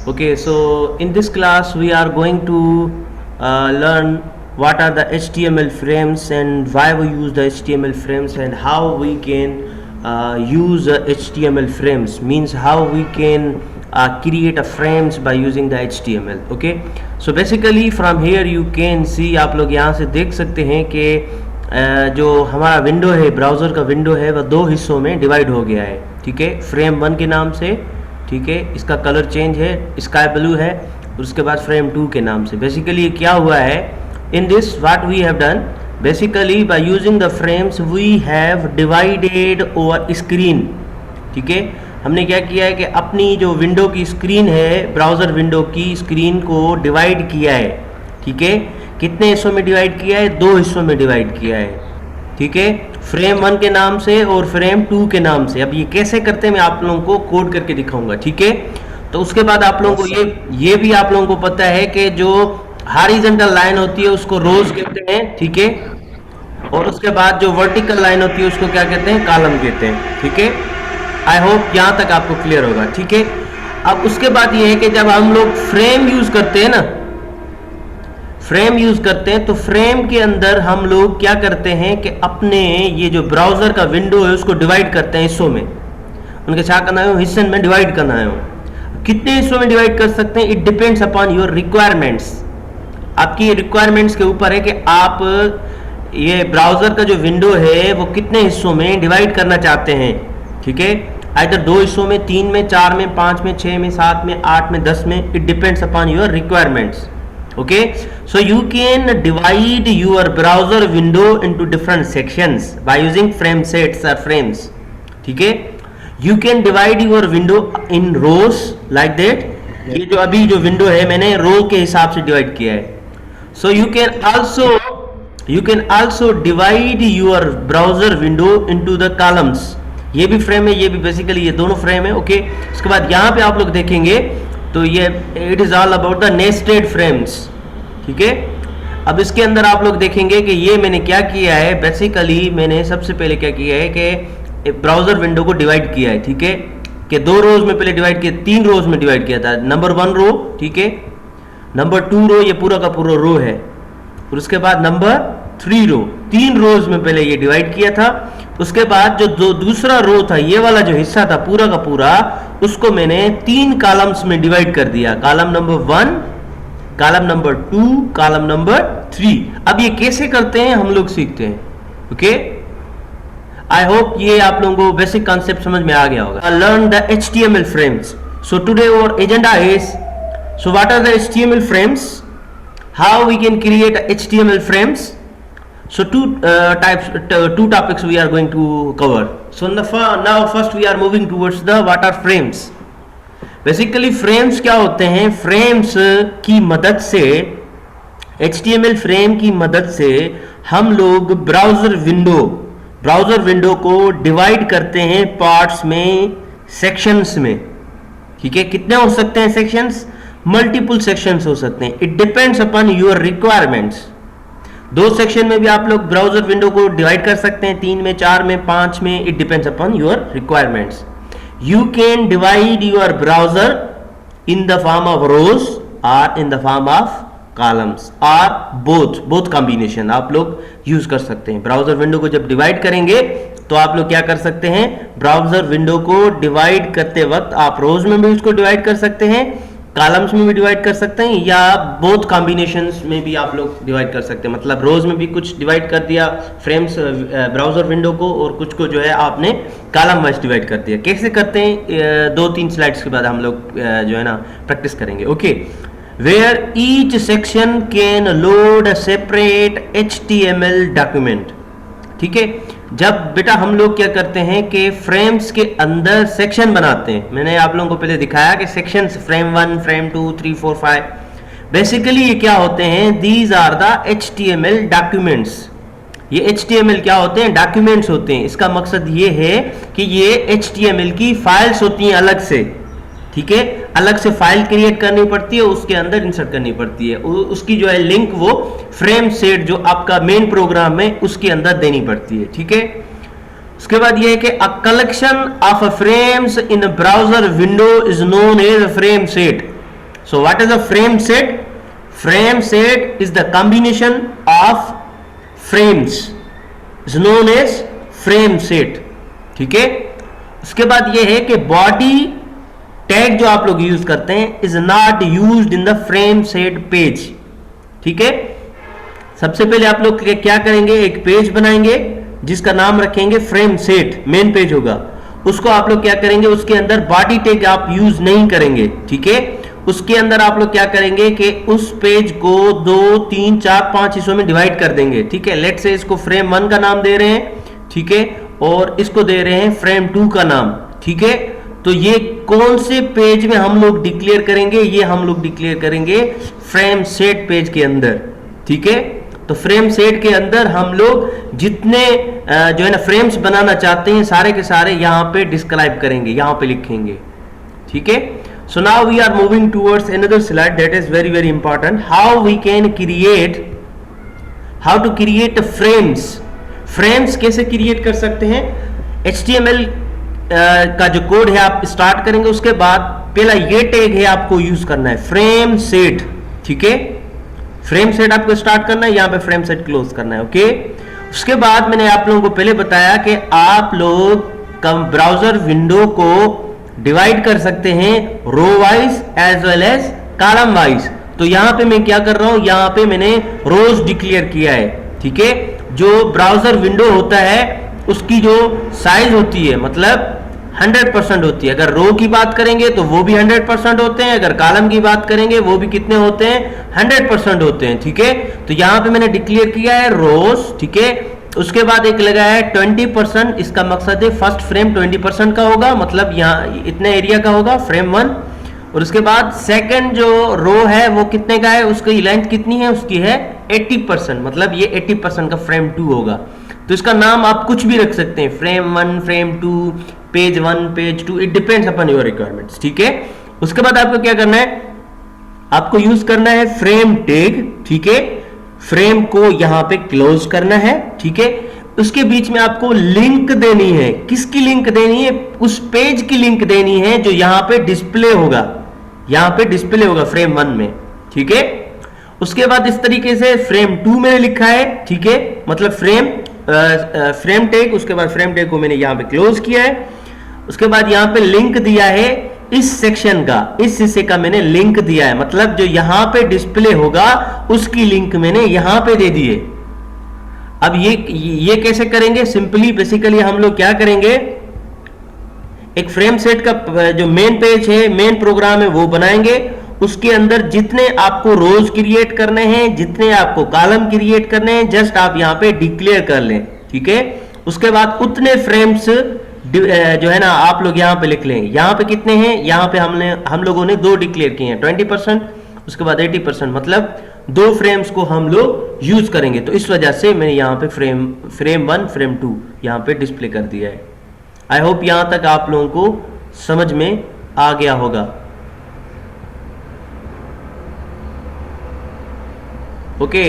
Okay, so in this class we are going to learn what are the HTML frames and why we use the HTML frames and how we can use HTML frames, means how we can create a frames by using the HTML. Okay, so basically from here you can see, आप लोग यहाँ से देख सकते हैं कि जो हमारा विंडो है, ब्राउज़र का विंडो है, वह दो हिस्सों में डिवाइड हो गया है. ठीक है, फ्रेम 1 के नाम से. ठीक है, इसका कलर चेंज है, स्काई ब्लू है. और उसके बाद फ्रेम 2 के नाम से. बेसिकली ये क्या हुआ है, in this what we have done, basically by using the frames we have divided over screen. ठीक है, हमने क्या किया है कि अपनी जो विंडो की स्क्रीन है, ब्राउज़र विंडो की स्क्रीन को डिवाइड किया है. ठीक है, कितने हिस्सों में डिवाइड किया है, 2 हिस्सों में डिवाइड किया है. ठीक है, फ्रेम 1 के नाम से और फ्रेम 2 के नाम से. अब ये कैसे करते हैं मैं आप लोगों को कोड करके दिखाऊंगा. ठीक है, तो उसके बाद आप लोगों को ये भी आप लोगों को पता है कि जो हॉरिजॉन्टल लाइन होती है उसको रोज कहते हैं. ठीक है, और उसके बाद जो वर्टिकल लाइन होती है उसको क्या कहते हैं, कॉलम कहते हैं. ठीक है, आई होप यहाँ तक आपको क्लियर होगा. ठीक है, अब उसके बाद ये है कि जब हम लोग फ्रेम यूज करते हैं ना, फ्रेम यूज करते हैं, तो फ्रेम के अंदर हम लोग क्या करते हैं कि अपने ये जो ब्राउजर का विंडो है उसको डिवाइड करते हैं हिस्सों में. उनके क्या करना है, हिस्से में डिवाइड करना है. कितने हिस्सों में डिवाइड कर सकते हैं, it depends upon your requirements. आपकी रिक्वायरमेंट्स के ऊपर है कि आप ये ब्राउजर का जो विंडो है वो कितने हिस्सों में डिवाइड करना चाहते हैं. ठीक है, आइदर 2 हिस्सों में, 3 में, 4 में, 5 में, 6 में, 7 में, 8 में, 10 में. It depends upon your requirements. Okay, so you can divide your browser window into different sections by using frame sets or frames. ठीक है, you can divide your window in rows like that. ये जो अभी जो window है मैंने रो के हिसाब से डिवाइड किया है. So you can also divide your browser window into the columns. ये भी फ्रेम है, ये भी बेसिकली ये दोनों फ्रेम है. ओके, उसके बाद यहाँ पे आप लोग देखेंगे तो ये it is all about the nested frames. ठीक है, अब इसके अंदर आप लोग देखेंगे कि ये मैंने क्या किया है, बेसिकली मैंने सबसे पहले क्या किया है कि ब्राउजर विंडो को डिवाइड किया है. ठीक है, कि 2 रोज में पहले डिवाइड किया, 3 रोज में डिवाइड किया था. नंबर 1 रो, ठीक है, नंबर 2 रो, ये पूरा का पूरा रो है. और उसके बाद नंबर 3 रो, 3 रोज में पहले ये डिवाइड किया था. उसके बाद जो दूसरा रो था, ये वाला जो हिस्सा था पूरा का पूरा, उसको मैंने 3 कॉलम्स में डिवाइड कर दिया. Column number 1, column number 2, column number 3. अब ये कैसे करते हैं हम लोग सीखते हैं. ओके, आई होप ये आप लोगों को बेसिक कॉन्सेप्ट समझ में आ गया होगा. Learn the HTML frames. So today our agenda is, so what are the HTML frames, how we can create HTML frames. So two topics we are going to cover. So now first we are moving towards the what are frames. Basically frames क्या होते हैं, frames की मदद से, HTML frame की मदद से हम लोग ब्राउजर विंडो को डिवाइड करते हैं पार्ट्स में, सेक्शंस में. ठीक है, कितने हो सकते हैं सेक्शंस, मल्टीपल सेक्शंस हो सकते हैं. It depends upon your requirements. 2 section में भी आप लोग ब्राउजर विंडो को डिवाइड कर सकते हैं, 3 में, 4 में, 5 में. It depends upon your requirements. You can divide your browser in the form of rows और in the form of columns और बोथ कॉम्बिनेशन आप लोग यूज कर सकते हैं. ब्राउजर विंडो को जब डिवाइड करेंगे तो आप लोग क्या कर सकते हैं, ब्राउजर विंडो को डिवाइड करते वक्त आप रोज में भी उसको डिवाइड कर सकते हैं, कॉलम्स में भी डिवाइड कर सकते हैं, या बोथ कॉम्बिनेशंस में भी आप लोग डिवाइड कर सकते हैं. मतलब रोज में भी कुछ डिवाइड कर दिया फ्रेम्स ब्राउजर विंडो को, और कुछ को जो है आपने कॉलम वाइज डिवाइड कर दिया. कैसे करते हैं 2-3 स्लाइड्स के बाद हम लोग जो है ना प्रैक्टिस करेंगे. Okay, where each section can load separate HTML document. ठीक है, जब बेटा हम लोग क्या करते हैं कि फ्रेम्स के अंदर सेक्शन बनाते हैं. मैंने आप लोगों को पहले दिखाया कि सेक्शंस फ्रेम 1, फ्रेम 2, 3, 4, 5. बेसिकली ये क्या होते हैं, these are the HTML documents. ये HTML क्या होते हैं, डॉक्यूमेंट्स होते हैं. इसका मकसद ये है कि ये HTML की फाइल्स होती हैं अलग से. ठीक है, अलग से फाइल क्रिएट करनी पड़ती है, उसके अंदर इंसर्ट करनी पड़ती है, उसकी जो है लिंक वो फ्रेम सेट जो आपका मेन प्रोग्राम है उसके अंदर देनी पड़ती है. ठीक है, उसके बाद ये है कि a collection of frames in browser window is known as frame set. So what is a frame set? Frame set is the combination of frames, is known as frame set. ठीक है. उसके बाद ये है कि बॉडी टैग जो आप लोग यूज करते हैं is not used in the frame set page. ठीक है. सबसे पहले आप लोग क्या करेंगे, एक पेज बनाएंगे जिसका नाम रखेंगे फ्रेम सेट, मेन पेज होगा. उसको आप लोग क्या करेंगे, उसके अंदर बॉडी टैग आप यूज नहीं करेंगे. ठीक है. उसके अंदर आप लोग क्या करेंगे कि उस पेज को 2, 3, 4, 5 हिस्सों में डिवाइड कर देंगे. ठीक है. लेट से इसको फ्रेम 1 का नाम दे रहे हैं. ठीक है. और इसको दे रहे हैं फ्रेम 2 का नाम. ठीक है. तो ये कौन से पेज में हम लोग डिक्लेयर करेंगे, ये हम लोग डिक्लेयर करेंगे फ्रेम सेट पेज के अंदर. ठीक है. तो फ्रेम सेट के अंदर हम लोग जितने जो है ना फ्रेम्स बनाना चाहते हैं सारे के सारे यहां पे डिस्क्राइब करेंगे, यहां पे लिखेंगे. ठीक है. So now we are moving towards another slide that is very very important. How we can create, how to create frames. Frames कैसे क्रिएट कर सकते हैं? HTML का जो कोड है आप स्टार्ट करेंगे, उसके बाद पहला ये टैग है आपको यूज करना है, फ्रेम सेट. ठीक है. फ्रेम सेट आपको स्टार्ट करना है, यहां पे फ्रेम सेट क्लोज करना है. ओके. उसके बाद मैंने आप लोगों को पहले बताया कि आप लोग ब्राउजर विंडो को डिवाइड कर सकते हैं row wise as well as column wise. तो यहां पे मैं क्या कर रहा हूं, यहां पे मैंने रोज डिक्लेयर किया है. ठीक है. जो ब्राउजर विंडो होता है उसकी जो साइज होती है मतलब 100% होती है. अगर रो की बात करेंगे तो वो भी 100% होते हैं, अगर कॉलम की बात करेंगे वो भी कितने होते हैं, 100% होते हैं. ठीक है. तो यहां पे मैंने डिक्लेयर किया है रोज. ठीक है. उसके बाद एक लगाया है 20%. इसका मकसद है फर्स्ट फ्रेम 20% का होगा, मतलब यहाँ इतने एरिया का होगा फ्रेम 1. और उसके बाद सेकंड जो रो है वो कितने का है, उसकी लेंथ कितनी है, उसकी है 80%, मतलब ये 80% का फ्रेम 2 होगा. तो इसका नाम आप कुछ भी रख सकते हैं, frame 1, frame 2, page 1, page 2, it depends upon your requirements. ठीक है. उसके बाद आपको क्या करना है, आपको यूज करना है फ्रेम टैग. ठीक है. फ्रेम को यहां पे क्लोज करना है. ठीक है. उसके बीच में आपको लिंक देनी है. किसकी लिंक देनी है, उस पेज की लिंक देनी है जो यहां पे डिस्प्ले होगा, यहां पे डिस्प्ले होगा फ्रेम 1 में. ठीक है. उसके बाद इस तरीके से फ्रेम 2 मैंने लिखा है. ठीक है. मतलब फ्रेम टैग, उसके बाद फ्रेम टैग को मैंने यहां पे क्लोज किया है. उसके बाद यहां पे लिंक दिया है इस सेक्शन का, इस हिस्से का मैंने लिंक दिया है, मतलब जो यहां पे डिस्प्ले होगा उसकी लिंक मैंने यहां पे दे दी है. अब ये कैसे करेंगे, सिंपली बेसिकली हम लोग क्या करेंगे, एक फ्रेम सेट का जो मेन पेज है, मेन प्रोग्राम है वो बनाएंगे. उसके अंदर जितने आपको रोज क्रिएट करने हैं, जितने आपको कॉलम क्रिएट करने हैं, जस्ट आप यहां पे डिक्लेयर कर लें. ठीक है. उसके बाद उतने फ्रेम्स जो है ना आप लोग यहां पे लिख लेंगे. यहां पे कितने हैं, यहां पे हम लोगों ने 2 डिक्लेयर किए हैं, 20%, उसके बाद 80%, मतलब 2 फ्रेम्स को हम लोग यूज करेंगे. तो इस वजह से मैंने यहां पे फ्रेम 1, फ्रेम 2 यहां पे डिस्प्ले कर दिया है. आई होप यहां तक आप लोगों को समझ में आ गया होगा. Okay.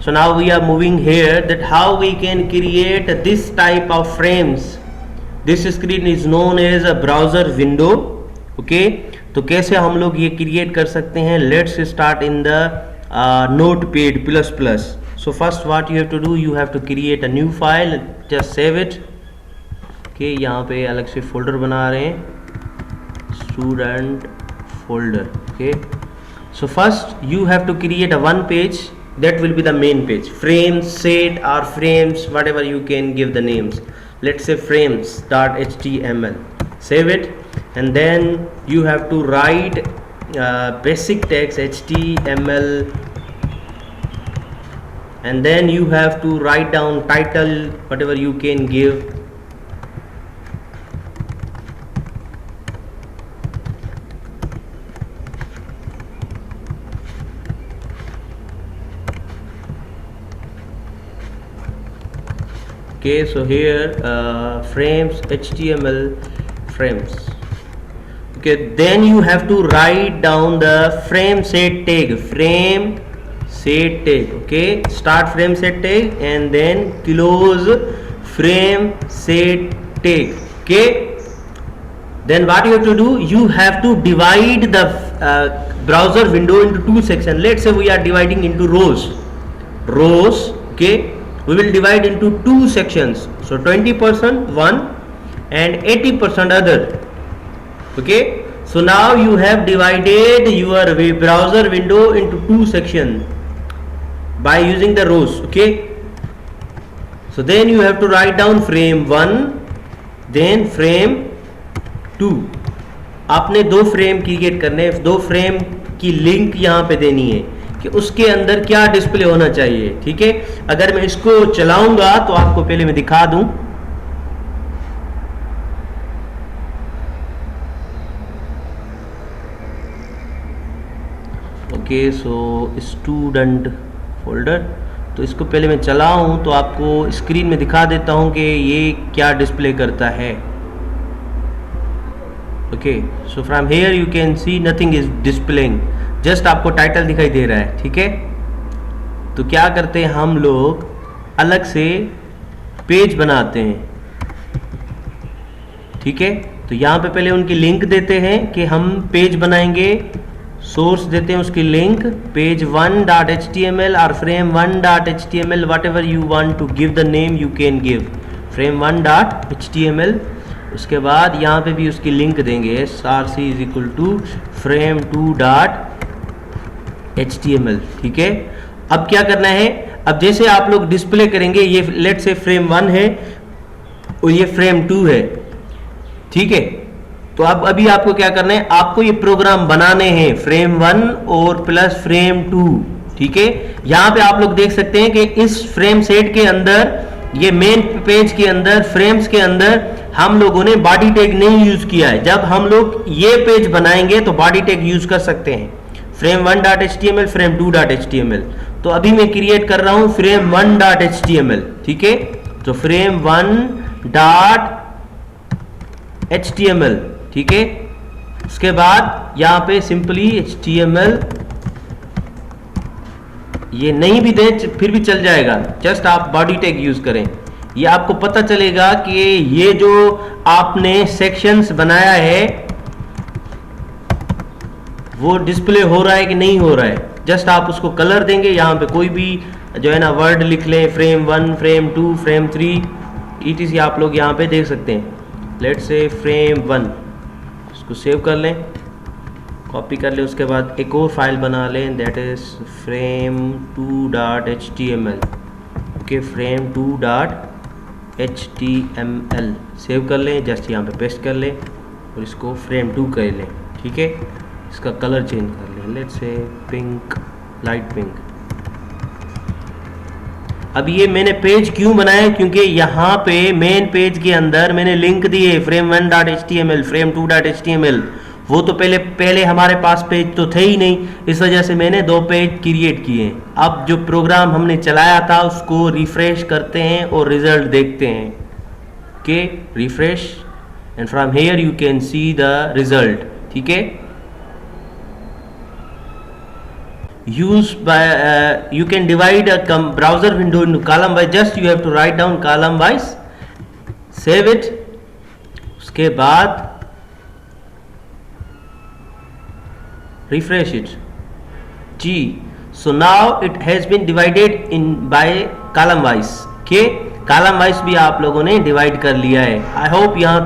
So now we are moving here that how we can create this type of frames. This screen is known as a browser window. Okay. तो कैसे हम लोग ये क्रिएट कर सकते हैं, let's start in the Notepad++. So first what you have to do, you have to create a new file, just save it. Okay. यहाँ पे अलग से फोल्डर बना रहे हैं, student folder. Okay. So first you have to create a one page that will be the main page, frame set or frames, whatever you can give the names. Let's say frames.html. Save it, and then you have to write basic text HTML, and then you have to write down title, whatever you can give. Okay, so here frames, HTML frames. Okay, then you have to write down the frame set tag, frame set tag. Okay, start frame set tag and then close frame set tag. Okay, then what you have to do, you have to divide the browser window into two sections. Let's say we are dividing into rows, okay, we will divide into two sections, so 20% one and 80% other. Okay, so now you have divided your browser window into two sections by using the rows. Okay, so then you have to write down frame 1 then frame 2. आपने दो frame create करने, दो frame की link यहाँ पे देनी है कि उसके अंदर क्या डिस्प्ले होना चाहिए. ठीक है, अगर मैं इसको चलाऊंगा तो आपको पहले मैं दिखा दूं. ओके, सो स्टूडेंट फोल्डर, तो इसको पहले मैं चलाऊं तो आपको स्क्रीन में दिखा देता हूं कि ये क्या डिस्प्ले करता है. Okay, so from here you can see nothing is displaying, just आपको टाइटल दिखाई दे रहा है. ठीक है, तो क्या करते हैं हम लोग, अलग से पेज बनाते हैं. ठीक है, तो यहाँ पे पहले उनकी लिंक देते हैं कि हम पेज बनाएंगे, सोर्स देते हैं उसकी लिंक page 1.html और frame1.html, whatever you want to give the name you can give frame1.html. उसके बाद यहाँ पे भी उसकी लिंक देंगे src is equal to frame2.html. ठीक है, अब क्या करना है, अब जैसे आप लोग डिस्प्ले करेंगे, ये लेट से फ्रेम 1 है और ये फ्रेम 2 है. ठीक है, तो अब अभी आपको क्या करना है, आपको ये प्रोग्राम बनाने हैं फ्रेम 1 और प्लस फ्रेम 2. ठीक है, यहां पे आप लोग देख सकते हैं कि इस फ्रेम सेट के अंदर, ये मेन पेज के अंदर, फ्रेम्स के अंदर हम लोगों ने बॉडी टैग नहीं यूज किया है. जब हम लोग ये पेज बनाएंगे तो बॉडी टैग यूज कर सकते हैं, frame1.html frame2.html. तो अभी मैं क्रिएट कर रहा हूं frame1.html. ठीक है, तो frame1.html. ठीक है, उसके बाद यहाँ पे सिंपली HTML, ये नहीं भी दे फिर भी चल जाएगा, जस्ट आप बॉडी टैग यूज करें. ये आपको पता चलेगा कि ये जो आपने सेक्शंस बनाया है वो डिस्प्ले हो रहा है कि नहीं हो रहा है. जस्ट आप उसको कलर देंगे, यहाँ पे कोई भी जो है ना वर्ड लिख लें, फ्रेम 1 फ्रेम 2 फ्रेम 3 etc. आप लोग यहाँ पे देख सकते हैं. लेट्स से फ्रेम 1, इसको सेव कर लें, कॉपी कर लें, उसके बाद एक और फाइल बना लें, that is frame2.html. Okay, frame2.html save कर लें, जस्ट यहाँ पे पेस्ट कर लें और इसको फ्रेम 2 कर लें. ठीक है, इसका कलर चेंज कर लें, let's say pink, light pink. अब ये मैंने पेज क्यों बनाया, क्योंकि यहाँ पे मेन पेज के अंदर मैंने लिंक दी है frame1.html frame2.html. वो तो पहले हमारे पास पेज तो थे ही नहीं, इस वजह से मैंने दो पेज क्रिएट किए. अब जो प्रोग्राम हमने चलाया था उसको रिफ्रेश करते हैं और रिजल्ट देखते हैं. Okay, refresh and from here you can see the result. ठीक है, use by you can divide a browser window into column wise. Just you have to write down column wise, save it. उसके बाद refresh it. G, so now it has been divided in by column wise. Okay, column wise भी आप लोगों ने divide कर लिया है. I hope यहाँ